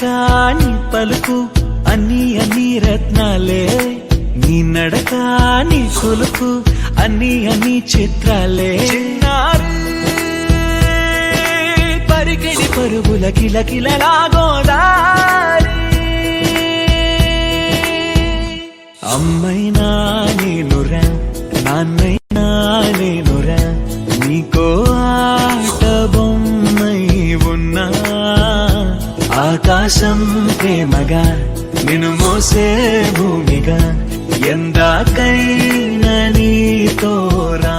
నడక నీ పలుకు అన్ని రత్నాలే, నీ నడక నీ కొలుకు అన్ని చిత్రాలే. పరికిణి పరుగుల కిలకిలలా గోదారి, అమ్మైనా నేనురా నాన్నైనా నేనురా, నీకో ఆట బొమ్మై ఉన్నా. ఆకాశం ప్రేమగా నిన్ను మోసే భూమిగా, ఎందాకైనా నీతో రా.